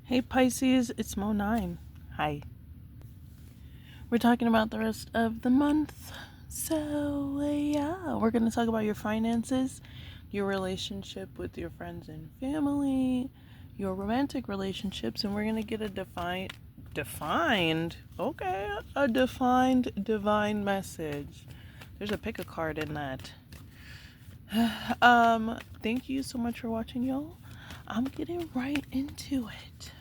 Hey Pisces, it's Mo9. Hi. We're talking about the rest of the month. So, yeah, we're going to talk about your finances, your relationship with your friends and family, your romantic relationships, and we're going to get a defined divine message. There's a pick a card in that. Thank you so much for watching, y'all. I'm getting right into it.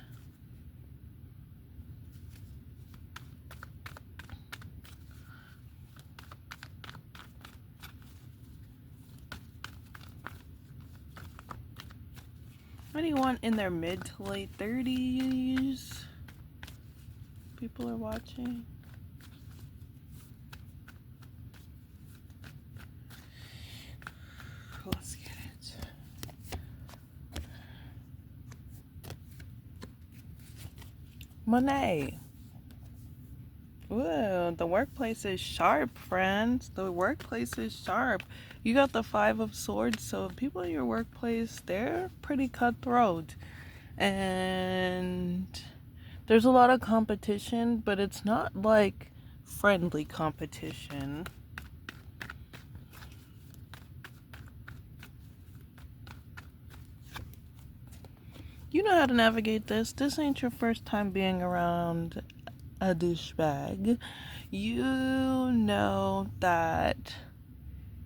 Anyone in their mid to late 30s? People are watching. Let's get it. Monet. Ooh, the workplace is sharp, friends. The workplace is sharp. You got the Five of Swords, so people in your workplace, they're pretty cutthroat. And there's a lot of competition, but it's not like friendly competition. You know how to navigate this. This ain't your first time being around a douchebag. You know that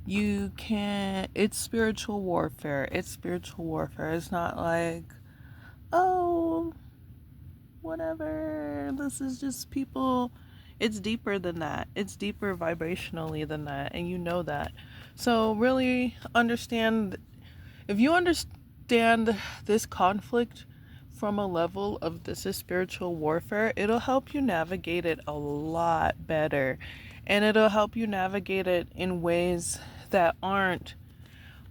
you can't. It's spiritual warfare. It's spiritual warfare. It's not like, oh, whatever. This is just people. It's deeper than that. It's deeper vibrationally than that. And you know that. So, really understand. If you understand this conflict from a level of this is spiritual warfare, it'll help you navigate it a lot better. And it'll help you navigate it in ways that aren't,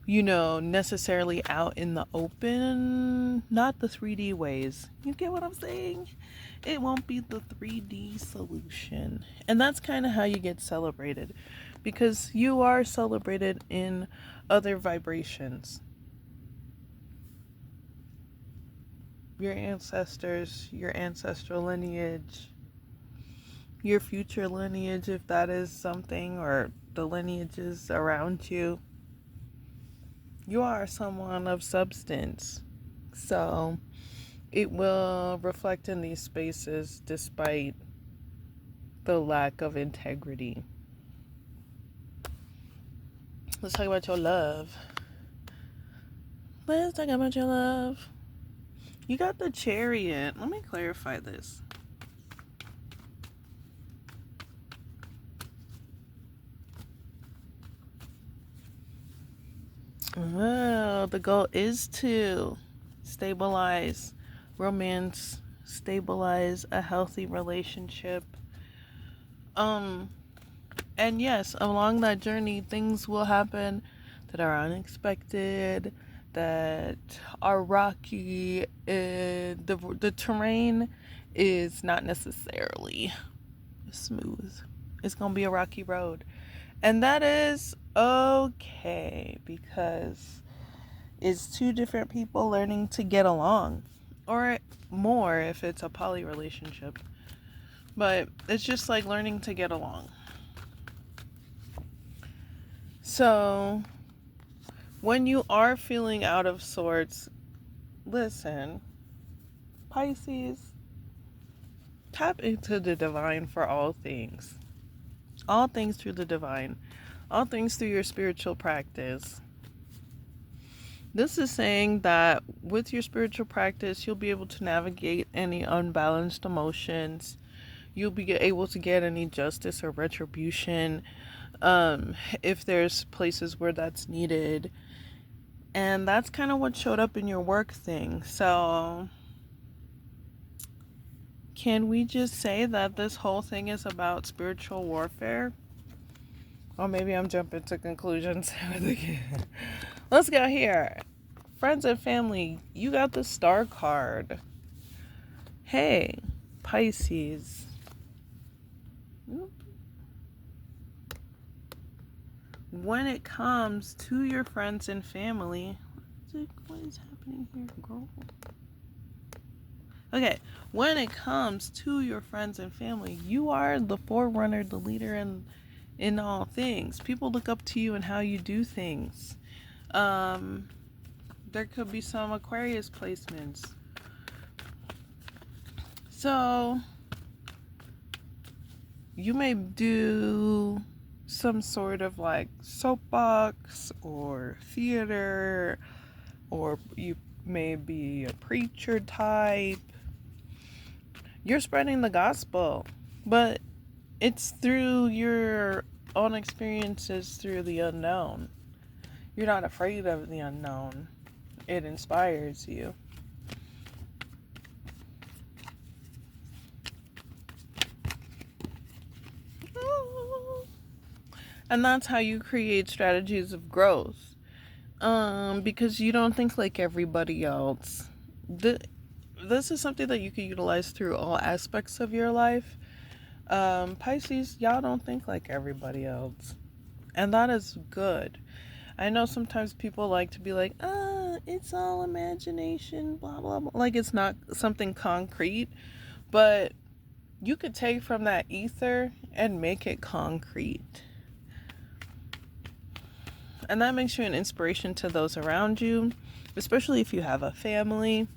necessarily out in the open. Not the 3D ways. You get what I'm saying? It won't be the 3D solution. And that's kind of how you get celebrated. Because you are celebrated in other vibrations. Your ancestors, your ancestral lineage, your future lineage, if that is something, or the lineages around you. You are someone of substance. So it will reflect in these spaces despite the lack of integrity. Let's talk about your love. Let's talk about your love. You got the Chariot. Let me clarify this. Well, the goal is to stabilize romance, stabilize a healthy relationship. And yes, along that journey, things will happen that are unexpected, that are rocky. The terrain is not necessarily smooth. It's gonna be a rocky road. And that is okay because it's two different people learning to get along. Or more if it's a poly relationship. But it's just like learning to get along. So, when you are feeling out of sorts, listen, Pisces, tap into the divine for all things. All things through the divine. All things through your spiritual practice. This is saying that with your spiritual practice, you'll be able to navigate any unbalanced emotions. You'll be able to get any justice or retribution if there's places where that's needed. And that's kind of what showed up in your work thing. So, can we just say that this whole thing is about spiritual warfare? Or maybe I'm jumping to conclusions. Let's go here. Friends and family, you got the Star card. Hey, Pisces. When it comes to your friends and family, what is happening here, girl? Okay, when it comes to your friends and family, you are the forerunner, the leader in all things. People look up to you and how you do things. There could be some Aquarius placements. So you may do some sort of like soapbox or theater, or you may be a preacher type. You're spreading the gospel, but it's through your own experiences, through the unknown. You're not afraid of the unknown. It inspires you. And that's how you create strategies of growth. Because you don't think like everybody else. This is something that you can utilize through all aspects of your life. Pisces, y'all don't think like everybody else. And that is good. I know sometimes people like to be like, it's all imagination, blah, blah, blah. Like it's not something concrete. But you could take from that ether and make it concrete. And that makes you an inspiration to those around you, especially if you have a family.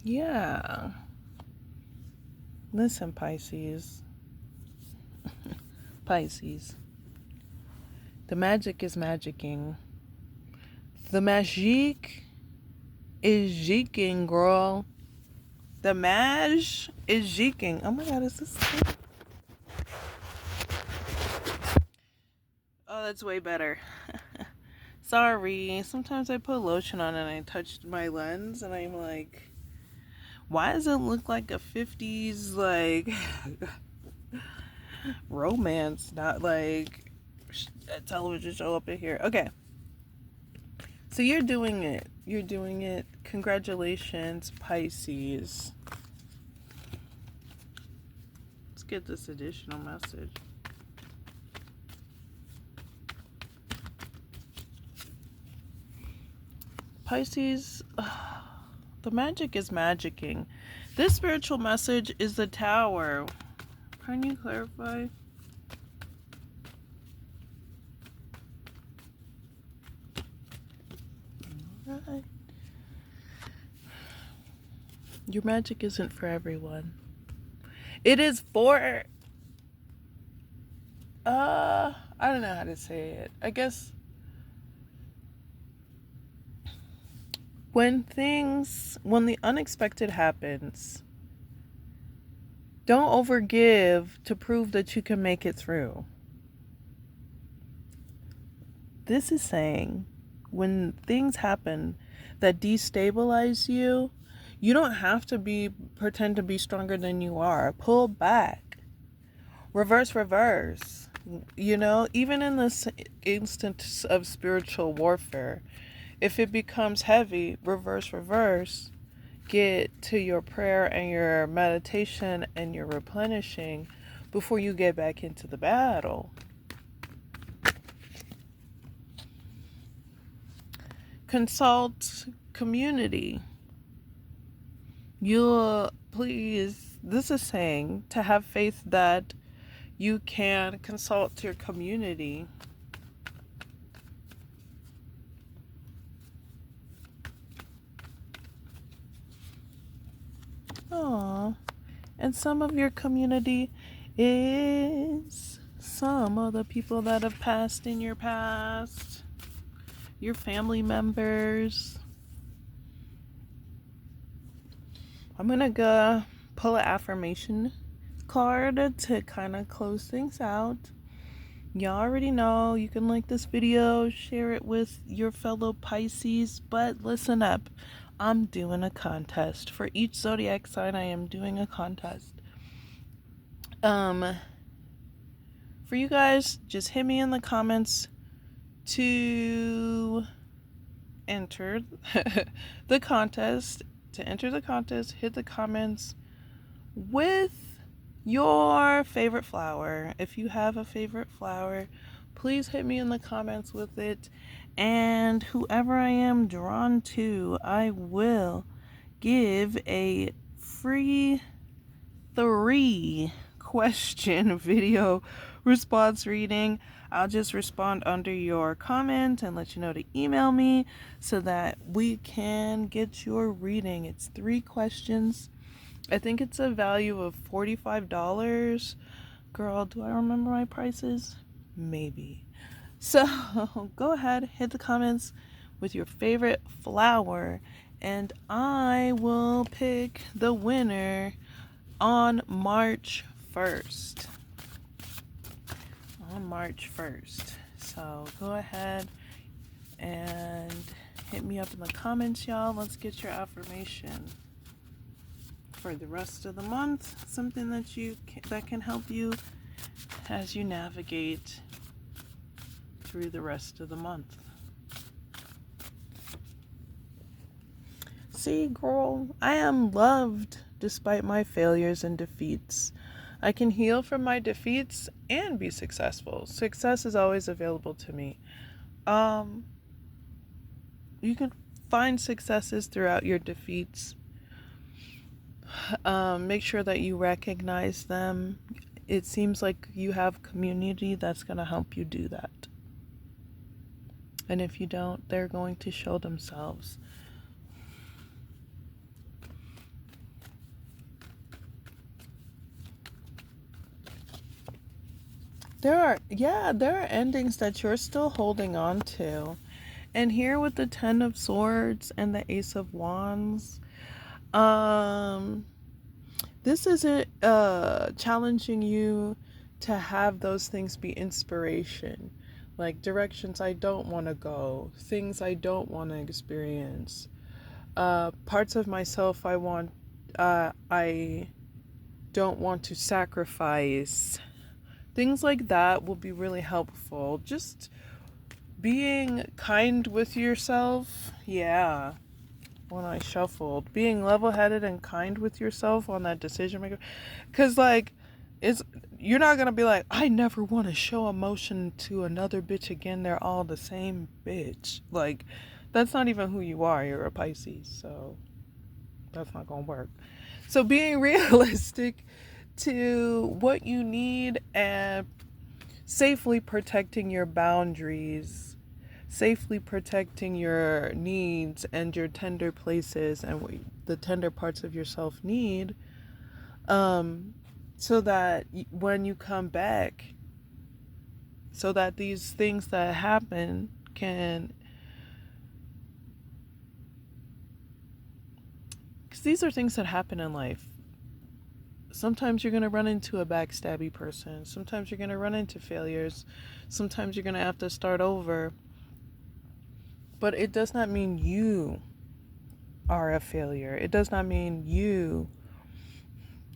Yeah. Listen, Pisces. Pisces. The magic is magicking. The magic is jeeking, girl. The mag is jeeking. Oh my god, is this thing? Oh, that's way better. Sorry. Sometimes I put lotion on and I touched my lens and I'm like, why does it look like a 50s like romance, not like a television show up in here? Okay. So you're doing it. You're doing it. Congratulations, Pisces. Let's get this additional message. Pisces, the magic is magicking. This spiritual message is the Tower. Can you clarify? Alright. Your magic isn't for everyone. It is for... I don't know how to say it. I guess... when the unexpected happens, don't overgive to prove that you can make it through. This is saying when things happen that destabilize you, you don't have to pretend to be stronger than you are. Pull back. Reverse. You know, even in this instance of spiritual warfare, if it becomes heavy, reverse. Get to your prayer and your meditation and your replenishing before you get back into the battle. Consult community. This is saying to have faith that you can consult your community. Aww. And some of your community is some of the people that have passed in your past, your family members. I'm gonna go pull an affirmation card to kind of close things out. Y'all already know you can like this video, share it with your fellow Pisces, but listen up. I'm doing a contest. For each zodiac sign, I am doing a contest. For you guys, just hit me in the comments to enter the contest. To enter the contest, hit the comments with your favorite flower. If you have a favorite flower, please hit me in the comments with it. And whoever I am drawn to, I will give a free 3-question video response reading. I'll just respond under your comment and let you know to email me so that we can get your reading. It's 3 questions. I think it's a value of $45. Girl, do I remember my prices? Maybe. So go ahead, hit the comments with your favorite flower, and I will pick the winner on March 1st. On March 1st. So go ahead and hit me up in the comments, y'all. Let's get your affirmation for the rest of the month. Something that can help you as you navigate through the rest of the month. See, girl, I am loved despite my failures and defeats. I can heal from my defeats and be successful. Success is always available to me. You can find successes throughout your defeats. Make sure that you recognize them. It seems like you have community that's going to help you do that. And if you don't, they're going to show themselves. There are endings that you're still holding on to. And here with the 10 of Swords and the Ace of Wands, this isn't challenging you to have those things be inspiration. Like directions I don't want to go, things I don't want to experience, parts of myself I don't want to sacrifice. Things like that will be really helpful. Just being kind with yourself. Yeah. When I shuffled, being level-headed and kind with yourself on that decision maker. Because, like, you're not going to be like, I never want to show emotion to another bitch again. They're all the same bitch. Like, that's not even who you are. You're a Pisces. So, that's not going to work. So, being realistic to what you need and safely protecting your boundaries, safely protecting your needs and your tender places and what the tender parts of yourself need, so that when you come back, so that these things that happen can, because these are things that happen in life. Sometimes you're going to run into a backstabby person. Sometimes you're going to run into failures. Sometimes you're going to have to start over. But it does not mean you are a failure. It does not mean you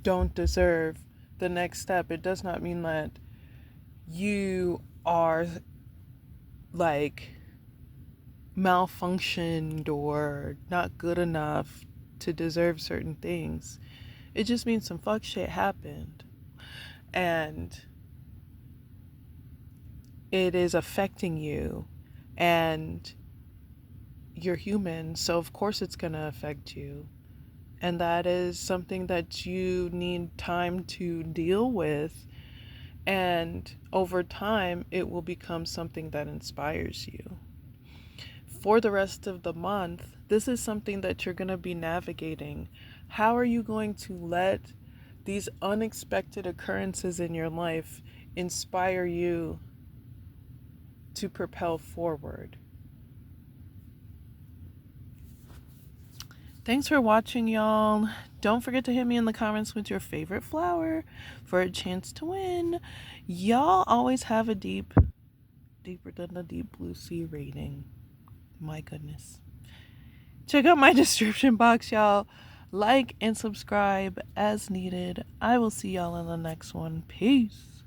don't deserve the next step. It does not mean that you are like malfunctioned or not good enough to deserve certain things. It just means some fuck shit happened. And it is affecting you. And you're human, so of course it's going to affect you. And that is something that you need time to deal with. And over time, it will become something that inspires you. For the rest of the month, this is something that you're going to be navigating. How are you going to let these unexpected occurrences in your life inspire you to propel forward? Thanks for watching, y'all. Don't forget to hit me in the comments with your favorite flower for a chance to win. Y'all always have a deeper than the deep blue sea rating. My goodness. Check out my description box, y'all. Like and subscribe as needed. I will see y'all in the next one. Peace.